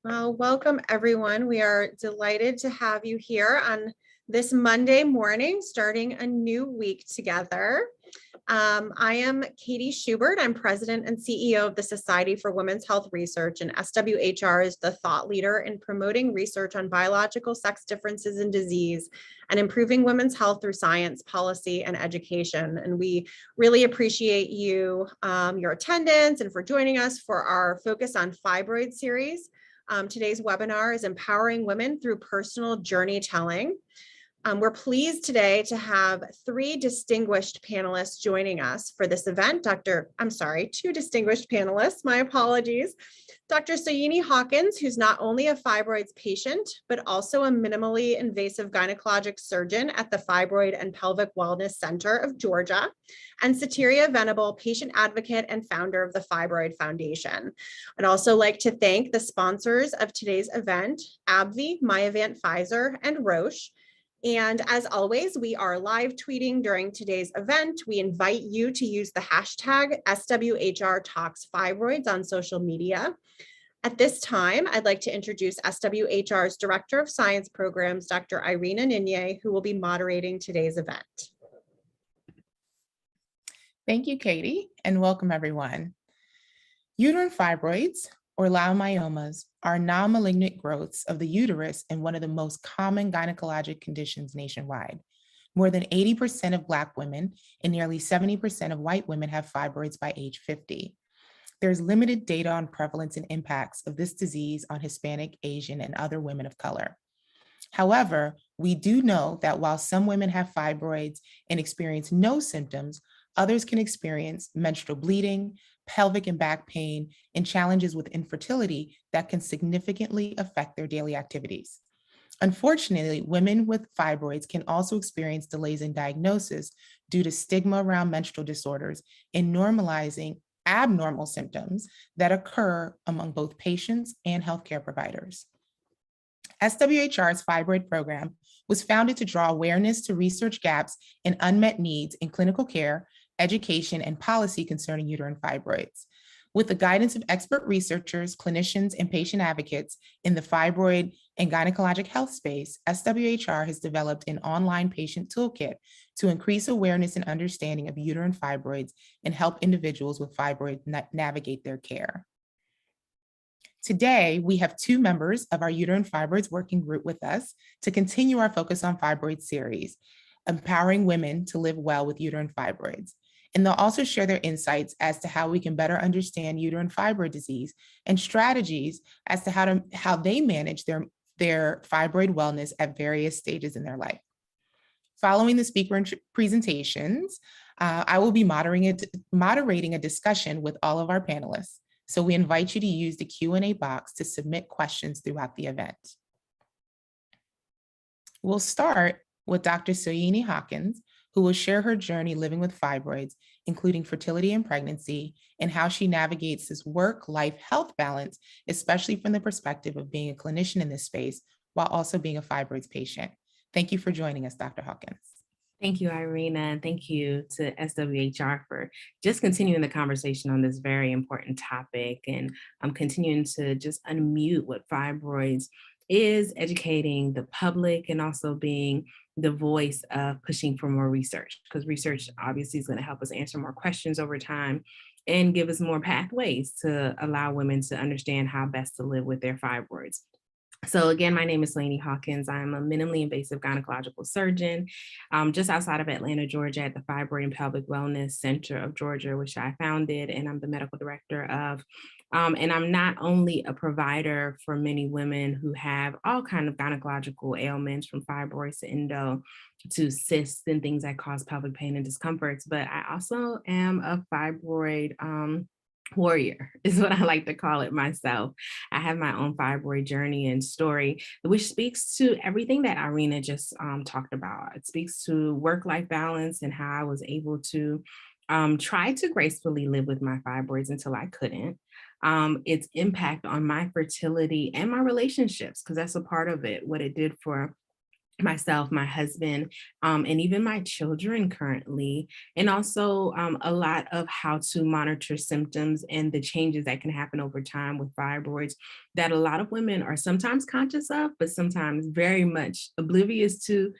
Well, welcome everyone. We are delighted to have you here on this Monday morning, starting a new week together. I am Katie Schubert. I'm president and CEO of the Society for Women's Health Research, and SWHR is the thought leader in promoting research on biological sex differences in disease and improving women's health through science, policy, and education. And we really appreciate you, your attendance, and for joining us for our Focus on Fibroids series. Today's webinar is Empowering Women Through Personal Journey Telling. We're pleased today to have three distinguished panelists joining us for this event. Two distinguished panelists, my apologies. Dr. Soyini Hawkins, who's not only a fibroids patient, but also a minimally invasive gynecologic surgeon at the Fibroid and Pelvic Wellness Center of Georgia, and Satiria Venable, patient advocate and founder of the Fibroid Foundation. I'd also like to thank the sponsors of today's event, AbbVie, Myovant Pfizer, and Roche. And as always, we are live tweeting during today's event. We invite you to use the hashtag SWHRTalksFibroids on social media. At this time, I'd like to introduce SWHR's Director of Science Programs, Dr. Irina Ninye, who will be moderating today's event. Thank you, Katie, and welcome everyone. Uterine fibroids, or leiomyomas, are non-malignant growths of the uterus and one of the most common gynecologic conditions nationwide. More than 80% of Black women and nearly 70% of white women have fibroids by age 50. There's limited data on prevalence and impacts of this disease on Hispanic, Asian, and other women of color. However, we do know that while some women have fibroids and experience no symptoms, others can experience menstrual bleeding, pelvic and back pain, and challenges with infertility that can significantly affect their daily activities. Unfortunately, women with fibroids can also experience delays in diagnosis due to stigma around menstrual disorders and normalizing abnormal symptoms that occur among both patients and healthcare providers. SWHR's fibroid program was founded to draw awareness to research gaps and unmet needs in clinical care, education, and policy concerning uterine fibroids. With the guidance of expert researchers, clinicians, and patient advocates in the fibroid and gynecologic health space, SWHR has developed an online patient toolkit to increase awareness and understanding of uterine fibroids and help individuals with fibroids navigate their care. Today, we have two members of our uterine fibroids working group with us to continue our Focus on Fibroids series, empowering women to live well with uterine fibroids. And they'll also share their insights as to how we can better understand uterine fibroid disease and strategies as to how they manage their fibroid wellness at various stages in their life. Following the speaker presentations, I will be moderating a discussion with all of our panelists. So we invite you to use the Q&A box to submit questions throughout the event. We'll start with Dr. Soyini Hawkins, who will share her journey living with fibroids, including fertility and pregnancy, and how she navigates this work-life health balance, especially from the perspective of being a clinician in this space, while also being a fibroids patient. Thank you for joining us, Dr. Hawkins. Thank you, Irina, and thank you to SWHR for just continuing the conversation on this very important topic. And I'm continuing to just unmute what fibroids is, educating the public, and also being the voice of pushing for more research, because research obviously is going to help us answer more questions over time and give us more pathways to allow women to understand how best to live with their fibroids. So again, my name is Soyini Hawkins. I'm a minimally invasive gynecological surgeon just outside of Atlanta, Georgia, at the Fibroid and Pelvic Wellness Center of Georgia, which I founded, and I'm the medical director of. And I'm not only a provider for many women who have all kinds of gynecological ailments, from fibroids to endo to cysts and things that cause pelvic pain and discomforts, but I also am a fibroid warrior, is what I like to call it myself. I have my own fibroid journey and story, which speaks to everything that Irina just talked about. It speaks to work-life balance and how I was able to try to gracefully live with my fibroids until I couldn't. Its impact on my fertility and my relationships, because that's a part of it, what it did for myself, my husband, and even my children currently, and also a lot of how to monitor symptoms and the changes that can happen over time with fibroids that a lot of women are sometimes conscious of, but sometimes very much oblivious to.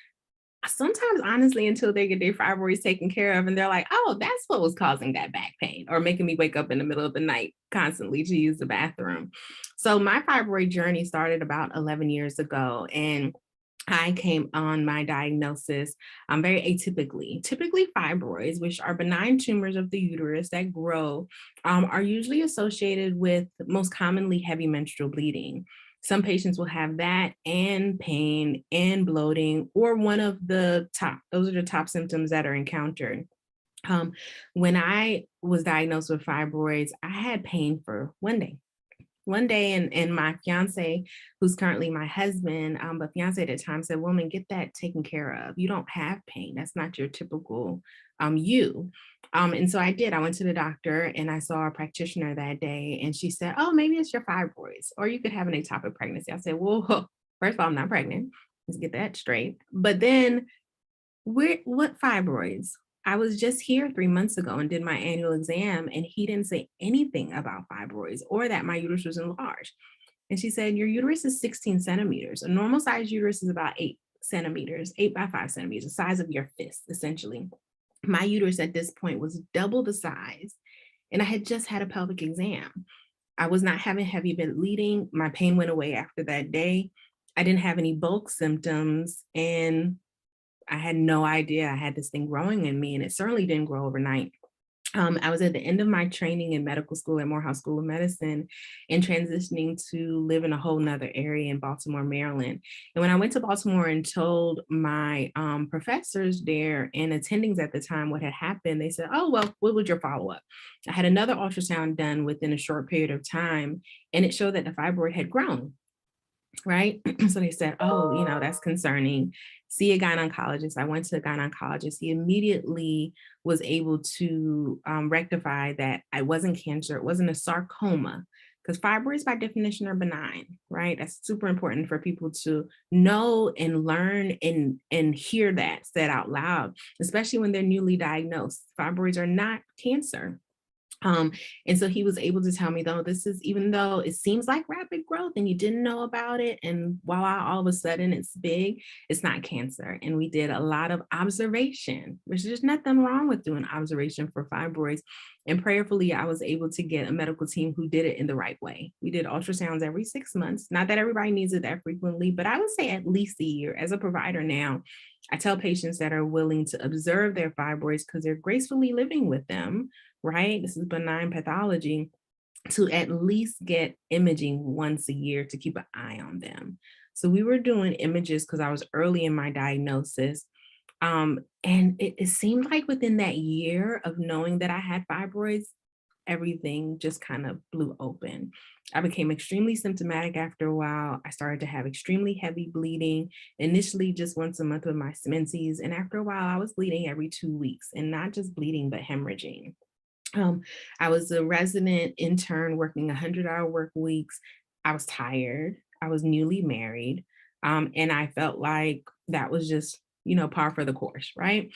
Sometimes, honestly, until they get their fibroids taken care of, and they're like, oh, that's what was causing that back pain or making me wake up in the middle of the night constantly to use the bathroom. So my fibroid journey started about 11 years ago. And I came on my diagnosis very atypically. Typically, fibroids, which are benign tumors of the uterus that grow, are usually associated with most commonly heavy menstrual bleeding. Some patients will have that and pain and bloating, or one of the top. Those are the top symptoms that are encountered. Um, when I was diagnosed with fibroids, I had pain for 1 day. 1 day, and my fiance, who's currently my husband, but fiance at the time, said, woman, get that taken care of. You don't have pain. That's not your typical you. And so I did. I went to the doctor and I saw a practitioner that day, and she said, oh, maybe it's your fibroids, or you could have an ectopic pregnancy. I said, well, first of all, I'm not pregnant. Let's get that straight. But then what fibroids? I was just here 3 months ago and did my annual exam, and he didn't say anything about fibroids or that my uterus was enlarged. And she said, your uterus is 16 centimeters. A normal size uterus is about 8 centimeters, 8 by 5 centimeters, the size of your fist, essentially. My uterus at this point was double the size, and I had just had a pelvic exam. I was not having heavy bleeding. My pain went away after that day. I didn't have any bulk symptoms, and I had no idea I had this thing growing in me, and it certainly didn't grow overnight. I was at the end of my training in medical school at Morehouse School of Medicine and transitioning to live in a whole nother area in Baltimore, Maryland. And when I went to Baltimore and told my professors there and attendings at the time what had happened, they said, oh, well, what was your follow-up? I had another ultrasound done within a short period of time, and it showed that the fibroid had grown. Right. So they said, oh, that's concerning. See a gynecologist. I went to a gynecologist. He immediately was able to rectify that I wasn't cancer. It wasn't a sarcoma, because fibroids by definition are benign, right? That's super important for people to know and learn and hear that said out loud, especially when they're newly diagnosed. Fibroids are not cancer. And so he was able to tell me, though, this is, even though it seems like rapid growth and you didn't know about it, and voila, all of a sudden it's big, it's not cancer. And we did a lot of observation, which there's nothing wrong with doing observation for fibroids. And prayerfully, I was able to get a medical team who did it in the right way. We did ultrasounds every 6 months. Not that everybody needs it that frequently, but I would say at least a year. As a provider now, I tell patients that are willing to observe their fibroids because they're gracefully living with them, right? This is benign pathology, to at least get imaging once a year to keep an eye on them. So we were doing images because I was early in my diagnosis. And it seemed like within that year of knowing that I had fibroids, everything just kind of blew open. I became extremely symptomatic after a while. I started to have extremely heavy bleeding, initially just once a month with my menses. And after a while, I was bleeding every 2 weeks, and not just bleeding, but hemorrhaging. I was a resident intern working 100-hour work weeks. I was tired. I was newly married. And I felt like that was just, par for the course, right?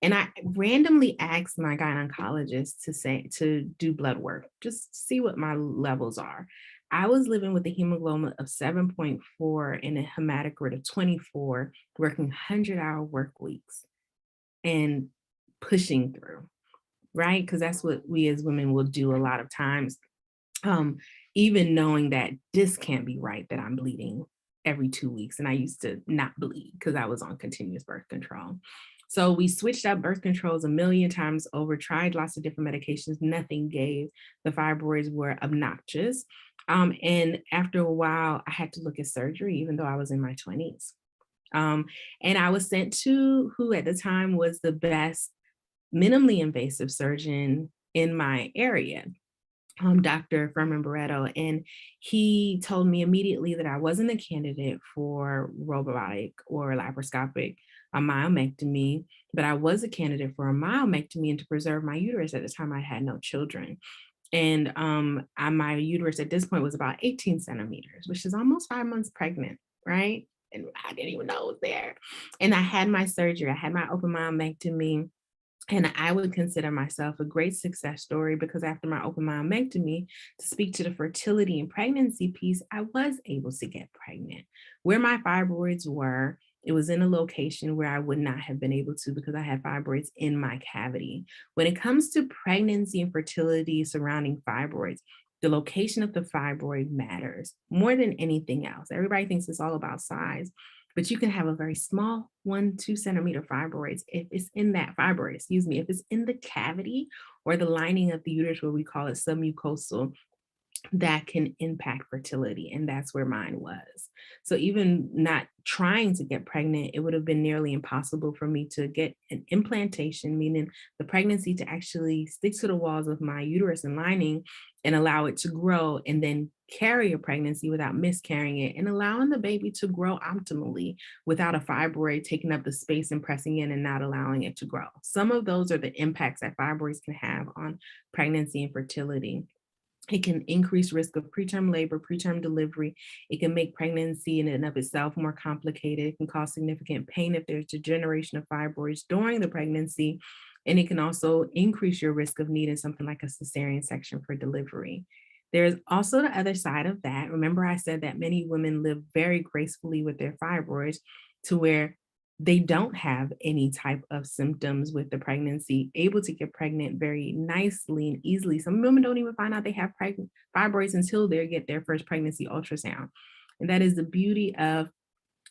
And I randomly asked my gynecologist to do blood work, just see what my levels are. I was living with a hemoglobin of 7.4 and a hematocrit of 24, working 100-hour work weeks and pushing through, right? Because that's what we as women will do a lot of times. Even knowing that this can't be right, that I'm bleeding every 2 weeks. And I used to not bleed because I was on continuous birth control. So we switched up birth controls a million times over, tried lots of different medications, nothing gave. The fibroids were obnoxious. And after a while, I had to look at surgery, even though I was in my 20s. And I was sent to who at the time was the best minimally invasive surgeon in my area, Dr. Furman Barreto. And he told me immediately that I wasn't a candidate for robotic or laparoscopic myomectomy, but I was a candidate for a myomectomy and to preserve my uterus. At the time, I had no children. And my uterus at this point was about 18 centimeters, which is almost 5 months pregnant, right? and I didn't even know it was there. And I had my surgery, I had my open myomectomy. And I would consider myself a great success story because after my open myomectomy, to speak to the fertility and pregnancy piece, I was able to get pregnant. Where my fibroids were, it was in a location where I would not have been able to because I had fibroids in my cavity. When it comes to pregnancy and fertility surrounding fibroids, the location of the fibroid matters more than anything else. Everybody thinks it's all about size, but you can have a very small 1-2 centimeter fibroids if it's in that fibroid, if it's in the cavity or the lining of the uterus, where we call it submucosal, that can impact fertility. And that's where mine was. So even not trying to get pregnant, it would have been nearly impossible for me to get an implantation, meaning the pregnancy to actually stick to the walls of my uterus and lining and allow it to grow, and then carry a pregnancy without miscarrying it, and allowing the baby to grow optimally without a fibroid taking up the space and pressing in and not allowing it to grow. Some of those are the impacts that fibroids can have on pregnancy and fertility. It can increase risk of preterm labor, preterm delivery. It can make pregnancy in and of itself more complicated. It can cause significant pain if there's degeneration of fibroids during the pregnancy. And it can also increase your risk of needing something like a cesarean section for delivery. There's also the other side of that. Remember, I said that many women live very gracefully with their fibroids to where they don't have any type of symptoms with the pregnancy, able to get pregnant very nicely and easily. Some women don't even find out they have fibroids until they get their first pregnancy ultrasound. And that is the beauty of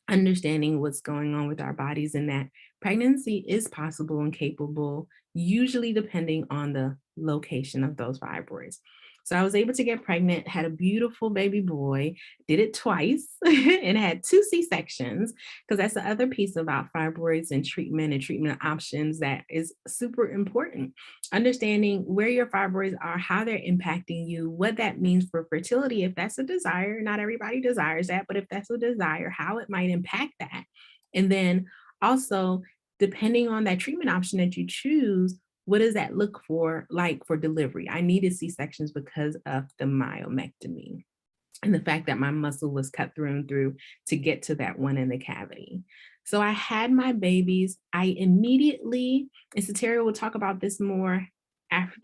understanding what's going on with our bodies, and that pregnancy is possible and capable, usually depending on the location of those fibroids. So I was able to get pregnant, had a beautiful baby boy, did it twice, and had 2 C-sections, because that's the other piece about fibroids and treatment options that is super important. Understanding where your fibroids are, how they're impacting you, what that means for fertility, if that's a desire. Not everybody desires that, but if that's a desire, how it might impact that. And then also, depending on that treatment option that you choose, what does that look for like for delivery? I needed C-sections because of the myomectomy and the fact that my muscle was cut through and through to get to that one in the cavity. So I had my babies. I immediately, and Sateria will talk about this more after,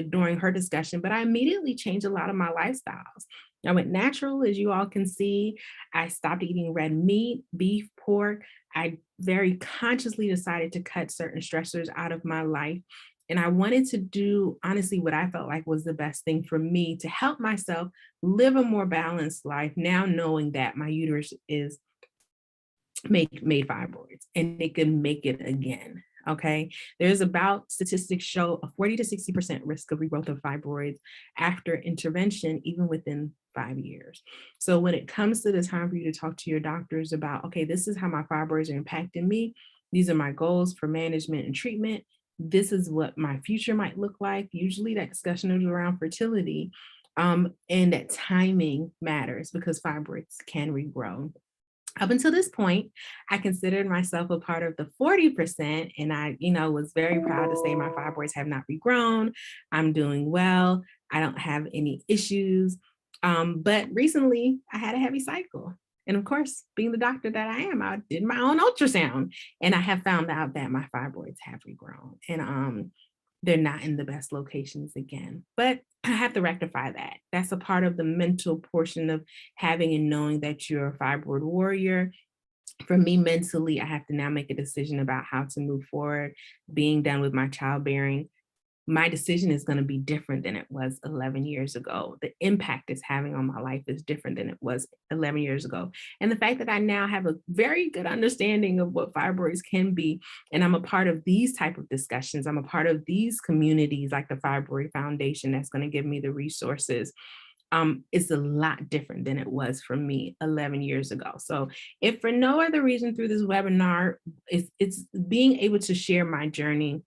during her discussion, but I immediately changed a lot of my lifestyles. I went natural, as you all can see. I stopped eating red meat, beef, pork. I very consciously decided to cut certain stressors out of my life. And I wanted to do, honestly, what I felt like was the best thing for me to help myself live a more balanced life, now knowing that my uterus is made fibroids and it can make it again. Okay. There's about statistics show a 40 to 60% risk of regrowth of fibroids after intervention, even within 5 years. So when it comes to the time for you to talk to your doctors about, okay, this is how my fibroids are impacting me. These are my goals for management and treatment. This is what my future might look like. Usually that discussion is around fertility. And that timing matters because fibroids can regrow. Up until this point, I considered myself a part of the 40%, and I, was very proud to say my fibroids have not regrown. I'm doing well. I don't have any issues. But recently, I had a heavy cycle. And of course, being the doctor that I am, I did my own ultrasound, and I have found out that my fibroids have regrown, and they're not in the best locations again. But I have to rectify that. That's a part of the mental portion of having and knowing that you're a fibroid warrior. For me, mentally, I have to now make a decision about how to move forward, being done with my childbearing. My decision is going to be different than it was 11 years ago. The impact it's having on my life is different than it was 11 years ago. And the fact that I now have a very good understanding of what fibroids can be, and I'm a part of these type of discussions, I'm a part of these communities like the Fibroid Foundation that's going to give me the resources. It's a lot different than it was for me 11 years ago. So if for no other reason through this webinar, it's being able to share my journey,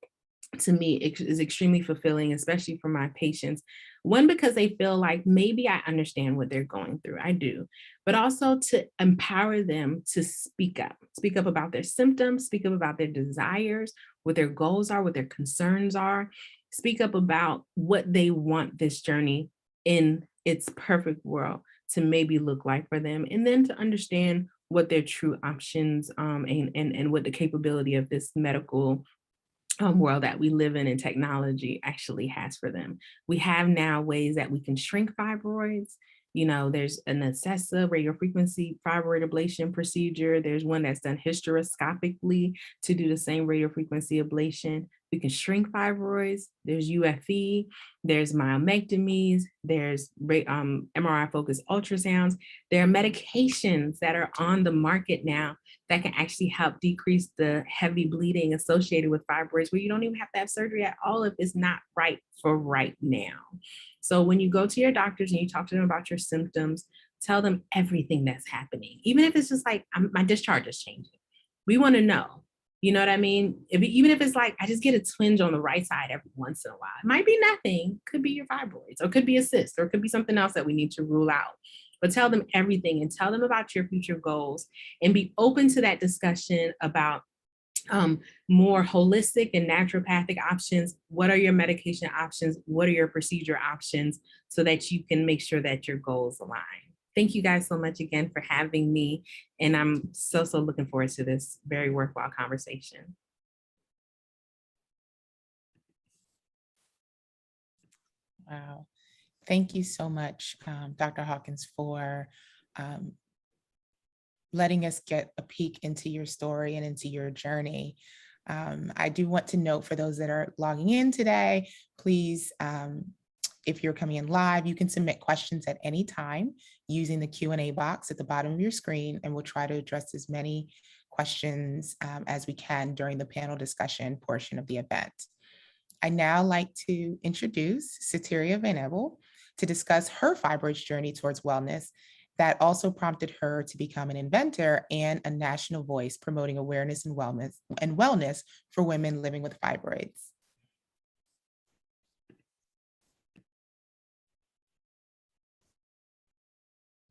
to me, it is extremely fulfilling, especially for my patients. One, because they feel like maybe I understand what they're going through. I do, but also to empower them to speak up about their symptoms, speak up about their desires, what their goals are, what their concerns are, speak up about what they want this journey in its perfect world to maybe look like for them, and then to understand what their true options and what the capability of this medical world that we live in and technology actually has for them. We have now ways that we can shrink fibroids. You know, there's an Acessa radiofrequency fibroid ablation procedure. There's one that's done hysteroscopically to do the same radiofrequency ablation. We can shrink fibroids. There's UFE, there's myomectomies, there's MRI focused ultrasounds. There are medications that are on the market now that can actually help decrease the heavy bleeding associated with fibroids, where you don't even have to have surgery at all if it's not right for right now. So when you go to your doctors and you talk to them about your symptoms, tell them everything that's happening, even if it's just like my discharge is changing. We want to know, you know what I mean? Even if it's like I just get a twinge on the right side every once in a while, it might be nothing, could be your fibroids, or could be a cyst, or it could be something else that we need to rule out. But tell them everything and tell them about your future goals and be open to that discussion about more holistic and naturopathic options. What are your medication options? What are your procedure options, so that you can make sure that your goals align? Thank you guys so much again for having me. And I'm so looking forward to this very worthwhile conversation. Wow. Thank you so much, Dr. Hawkins, for letting us get a peek into your story and into your journey. I do want to note, for those that are logging in today, please, if you're coming in live, you can submit questions at any time using the Q&A box at the bottom of your screen, and we'll try to address as many questions as we can during the panel discussion portion of the event. I now like to introduce Sateria Van Ebel to discuss her fibroids journey towards wellness that also prompted her to become an inventor and a national voice promoting awareness and wellness for women living with fibroids.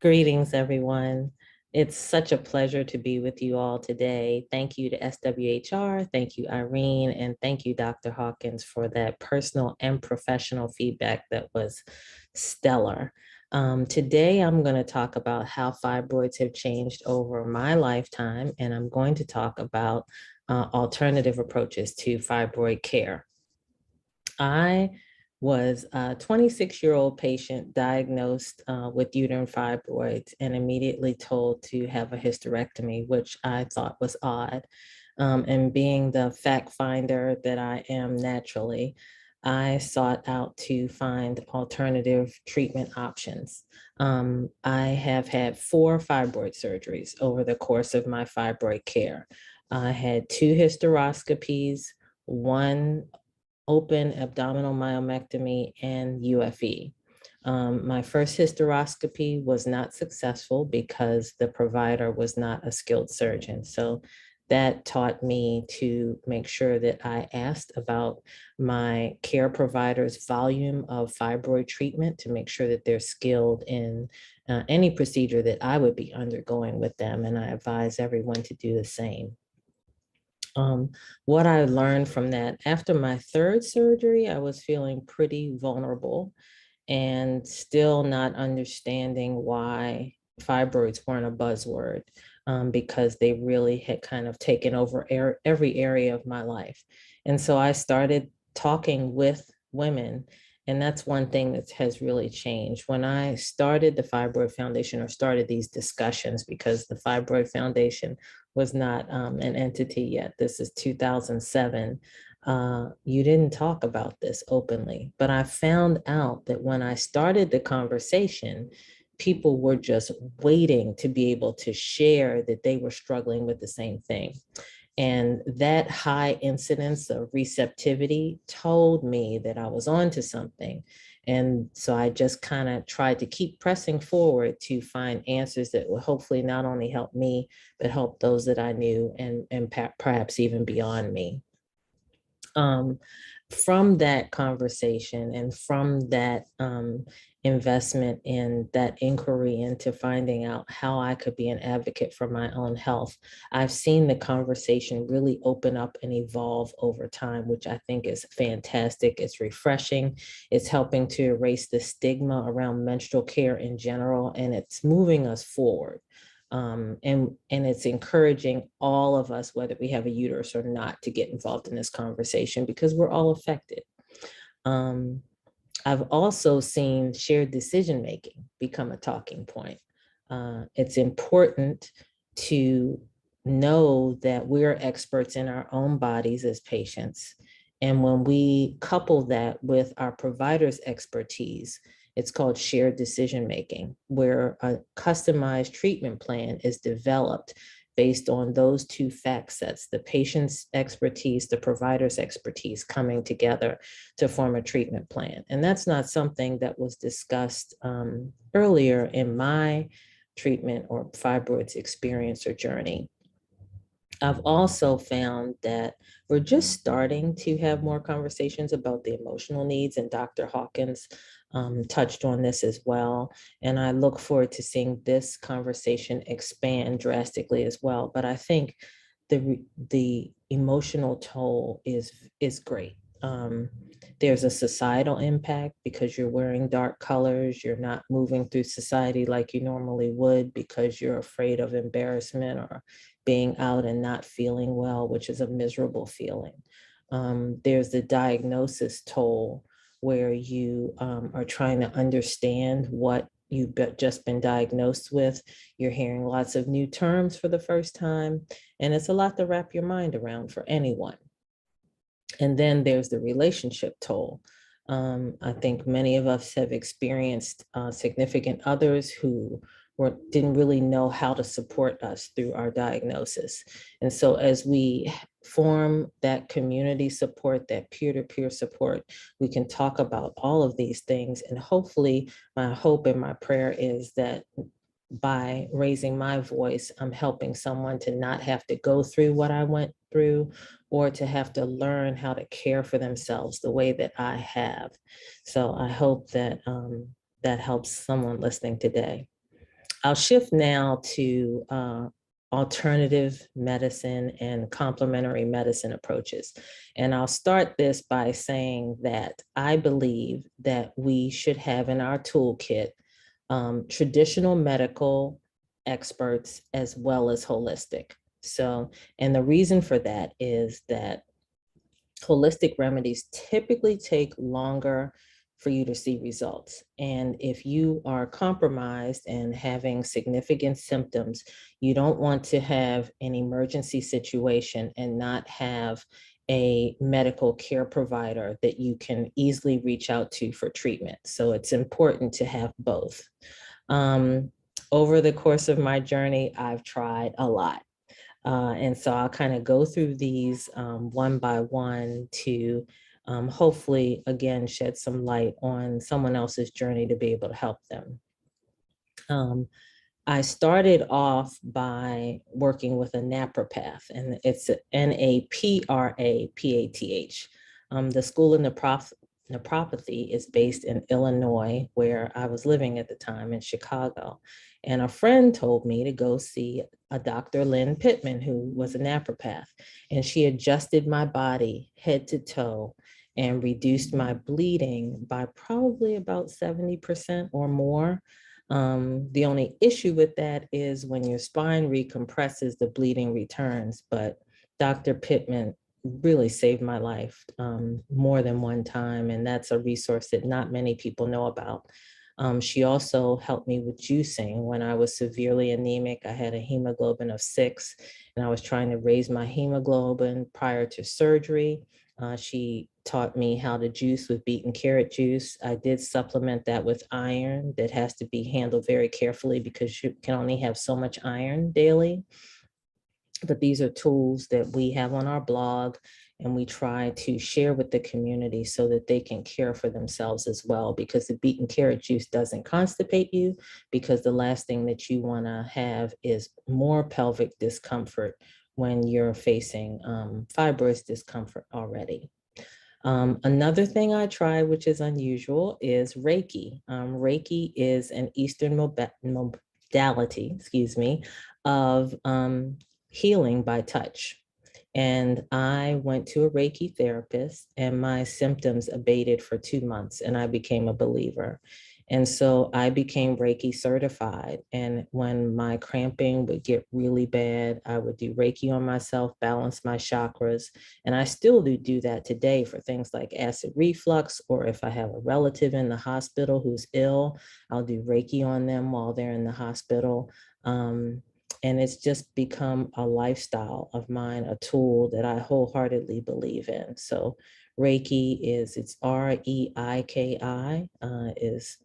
Greetings, everyone. It's such a pleasure to be with you all today. Thank you to SWHR, thank you, Irene, and thank you, Dr. Hawkins, for that personal and professional feedback that was stellar. Today, I'm going to talk about how fibroids have changed over my lifetime, and I'm going to talk about alternative approaches to fibroid care. I was a 26-year-old patient diagnosed with uterine fibroids and immediately told to have a hysterectomy, which I thought was odd. And being the fact finder that I am naturally, I sought out to find alternative treatment options. I have had 4 fibroid surgeries over the course of my fibroid care. I had 2 hysteroscopies, 1 open abdominal myomectomy, and UFE. My first hysteroscopy was not successful because the provider was not a skilled surgeon. So that taught me to make sure that I asked about my care provider's volume of fibroid treatment to make sure that they're skilled in any procedure that I would be undergoing with them. And I advise everyone to do the same. What I learned from that, after my 3rd surgery, I was feeling pretty vulnerable and still not understanding why fibroids weren't a buzzword, because they really had kind of taken over every area of my life. And so I started talking with women. And that's one thing that has really changed. When I started the Fibroid Foundation, or started these discussions, because the Fibroid Foundation was not an entity yet. This is 2007. You didn't talk about this openly, but I found out that when I started the conversation, people were just waiting to be able to share that they were struggling with the same thing. And that high incidence of receptivity told me that I was onto something. And so I just kind of tried to keep pressing forward to find answers that would hopefully not only help me, but help those that I knew, and perhaps even beyond me. From that conversation and from that investment in that inquiry into finding out how I could be an advocate for my own health, I've seen the conversation really open up and evolve over time, which I think is fantastic. It's refreshing. It's helping to erase the stigma around menstrual care in general, and it's moving us forward. And it's encouraging all of us, whether we have a uterus or not, to get involved in this conversation because we're all affected. I've also seen shared decision-making become a talking point. It's important to know that we're experts in our own bodies as patients. And when we couple that with our provider's expertise, it's called shared decision-making, where a customized treatment plan is developed based on those two fact sets, the patient's expertise, the provider's expertise coming together to form a treatment plan. And that's not something that was discussed earlier in my treatment or fibroids experience or journey. I've also found that we're just starting to have more conversations about the emotional needs, and Dr. Hawkins touched on this as well. And I look forward to seeing this conversation expand drastically as well. But I think the emotional toll is great. There's a societal impact because you're wearing dark colors, you're not moving through society like you normally would because you're afraid of embarrassment or being out and not feeling well, which is a miserable feeling. There's the diagnosis toll where you are trying to understand what you've just been diagnosed with. You're hearing lots of new terms for the first time, and it's a lot to wrap your mind around for anyone. And then there's the relationship toll. I think many of us have experienced significant others who didn't really know how to support us through our diagnosis. And so as we form that community support, that peer-to-peer support, we can talk about all of these things. And hopefully my hope and my prayer is that by raising my voice, I'm helping someone to not have to go through what I went through or to have to learn how to care for themselves the way that I have. So I hope that that helps someone listening today. I'll shift now to alternative medicine and complementary medicine approaches. And I'll start this by saying that I believe that we should have in our toolkit traditional medical experts as well as holistic. So, and the reason for that is that holistic remedies typically take longer for you to see results. And if you are compromised and having significant symptoms, you don't want to have an emergency situation and not have a medical care provider that you can easily reach out to for treatment. So it's important to have both. Over the course of my journey, I've tried a lot. And so I'll kind of go through these one by one to hopefully, again, shed some light on someone else's journey to be able to help them. I started off by working with a naprapath, and it's Naprapath. The school of Naturopathy is based in Illinois, where I was living at the time in Chicago. And a friend told me to go see a Dr. Lynn Pittman, who was a naprapath, and she adjusted my body head to toe and reduced my bleeding by probably about 70% or more. The only issue with that is when your spine recompresses, the bleeding returns, but Dr. Pittman really saved my life more than one time, and that's a resource that not many people know about. She also helped me with juicing when I was severely anemic. I had a hemoglobin of 6, and I was trying to raise my hemoglobin prior to surgery. She taught me how to juice with beet and carrot juice. I did supplement that with iron that has to be handled very carefully because you can only have so much iron daily. But these are tools that we have on our blog, and we try to share with the community so that they can care for themselves as well, because the beet and carrot juice doesn't constipate you, because the last thing that you want to have is more pelvic discomfort when you're facing fibrous discomfort already. Another thing I try, which is unusual, is Reiki. Reiki is an Eastern modality, of healing by touch. And I went to a Reiki therapist, and my symptoms abated for 2 months, and I became a believer. And so I became Reiki certified. And when my cramping would get really bad, I would do Reiki on myself, balance my chakras. And I still do that today for things like acid reflux, or if I have a relative in the hospital who's ill, I'll do Reiki on them while they're in the hospital. And it's just become a lifestyle of mine, a tool that I wholeheartedly believe in. So Reiki it's Reiki, is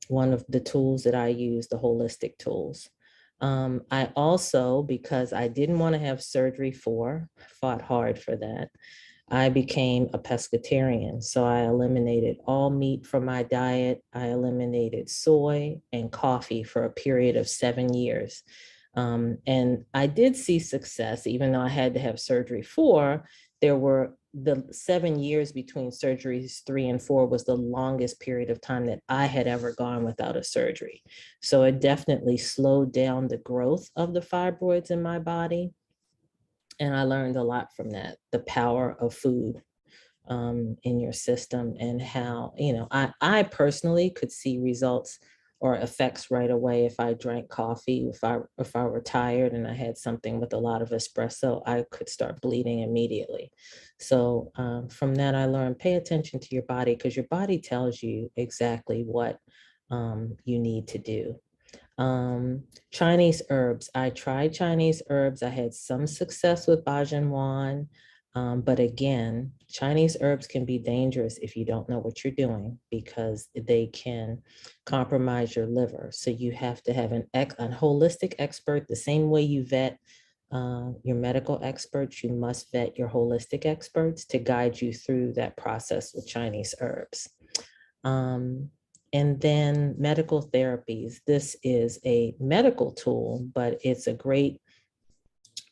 one of the tools that I use, the holistic tools. I also, because I didn't want to have surgery fought hard for that. I became a pescatarian. So I eliminated all meat from my diet. I eliminated soy and coffee for a period of 7 years. And I did see success, even though I had to have surgery there were the 7 years between surgeries 3 and 4 was the longest period of time that I had ever gone without a surgery. So it definitely slowed down the growth of the fibroids in my body. And I learned a lot from that, the power of food in your system, and how, I personally could see results or effects right away if I drank coffee. If I were tired and I had something with a lot of espresso, I could start bleeding immediately. So from that, I learned, pay attention to your body, because your body tells you exactly what you need to do. Chinese herbs. I tried Chinese herbs. I had some success with Bajian. But again, Chinese herbs can be dangerous if you don't know what you're doing, because they can compromise your liver. So you have to have a holistic expert. The same way you vet your medical experts, you must vet your holistic experts to guide you through that process with Chinese herbs. And then medical therapies. This is a medical tool, but it's a great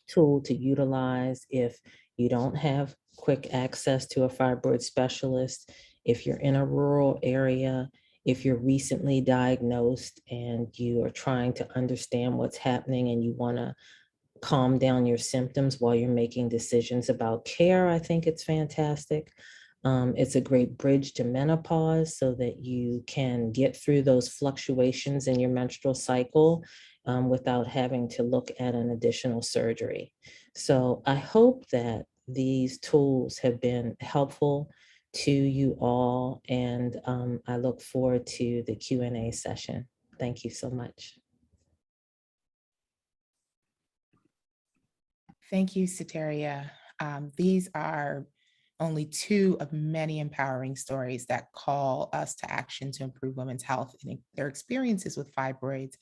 tool to utilize if you don't have quick access to a fibroid specialist, if you're in a rural area, if you're recently diagnosed and you are trying to understand what's happening and you want to calm down your symptoms while you're making decisions about care. I think it's fantastic. It's a great bridge to menopause so that you can get through those fluctuations in your menstrual cycle without having to look at an additional surgery. So I hope that these tools have been helpful to you all, and I look forward to the Q&A session. Thank you so much. Thank you, Soteria. These are only 2 of many empowering stories that call us to action to improve women's health and their experiences with fibroids.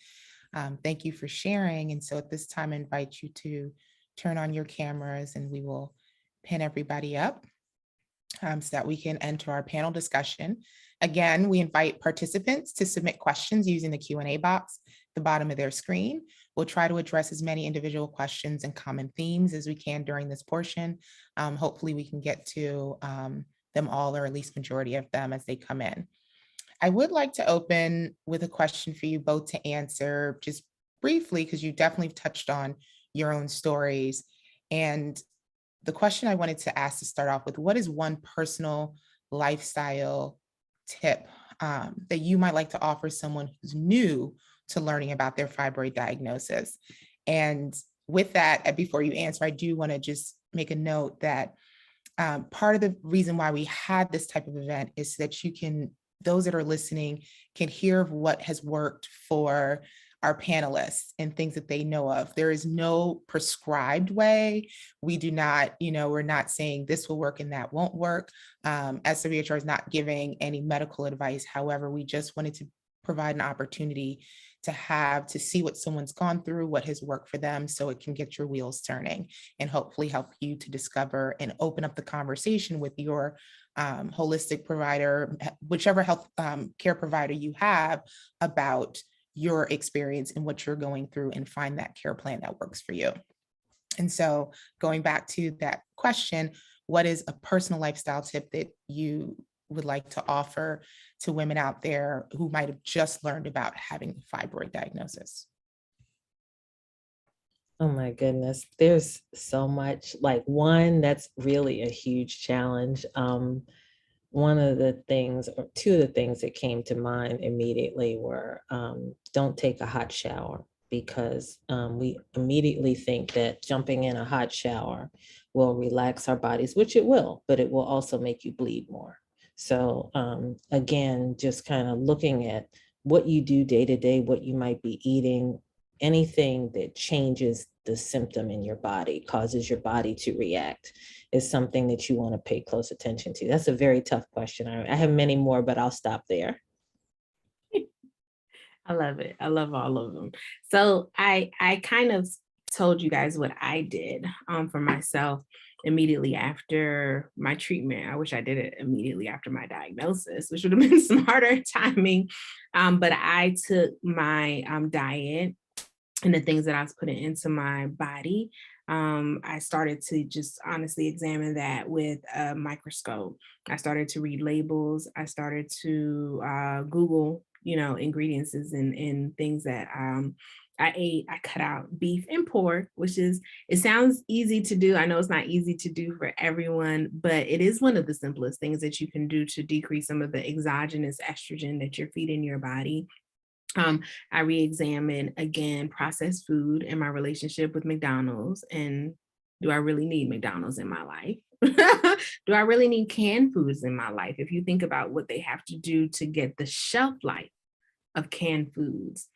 Thank you for sharing. And so at this time, I invite you to turn on your cameras and we will pin everybody up so that we can enter our panel discussion. Again, we invite participants to submit questions using the Q&A box at the bottom of their screen. We'll try to address as many individual questions and common themes as we can during this portion. Hopefully we can get to them all, or at least majority of them as they come in. I would like to open with a question for you both to answer just briefly, because you definitely touched on your own stories. And the question I wanted to ask to start off with, what is one personal lifestyle tip that you might like to offer someone who's new to learning about their fibroid diagnosis? And with that, before you answer, I do want to just make a note that part of the reason why we had this type of event is so that those that are listening can hear what has worked for our panelists and things that they know of. There is no prescribed way. We do not, we're not saying this will work and that won't work. SWHR is not giving any medical advice. However, we just wanted to provide an opportunity to see what someone's gone through, what has worked for them, so it can get your wheels turning and hopefully help you to discover and open up the conversation with your holistic provider, whichever health care provider you have, about your experience and what you're going through, and find that care plan that works for you. And so going back to that question, what is a personal lifestyle tip that you would like to offer to women out there who might have just learned about having a fibroid diagnosis? Oh my goodness, there's so much. Like, one, that's really a huge challenge. one of the things, or two of the things that came to mind immediately were don't take a hot shower, because we immediately think that jumping in a hot shower will relax our bodies, which it will, but it will also make you bleed more. So again, just kind of looking at what you do day to day, what you might be eating, anything that changes the symptom in your body, causes your body to react, is something that you want to pay close attention to. That's a very tough question. I have many more, but I'll stop there. I love it. I love all of them. So I kind of told you guys what I did for myself immediately after my treatment. I wish I did it immediately after my diagnosis, which would have been smarter timing. But I took my diet and the things that I was putting into my body. I started to just honestly examine that with a microscope. I started to read labels. I started to Google, ingredients and things that I ate. I cut out beef and pork, it sounds easy to do. I know it's not easy to do for everyone, but it is one of the simplest things that you can do to decrease some of the exogenous estrogen that you're feeding your body. I re-examine again processed food and my relationship with McDonald's, and do I really need McDonald's in my life? Do I really need canned foods in my life? If you think about what they have to do to get the shelf life of canned foods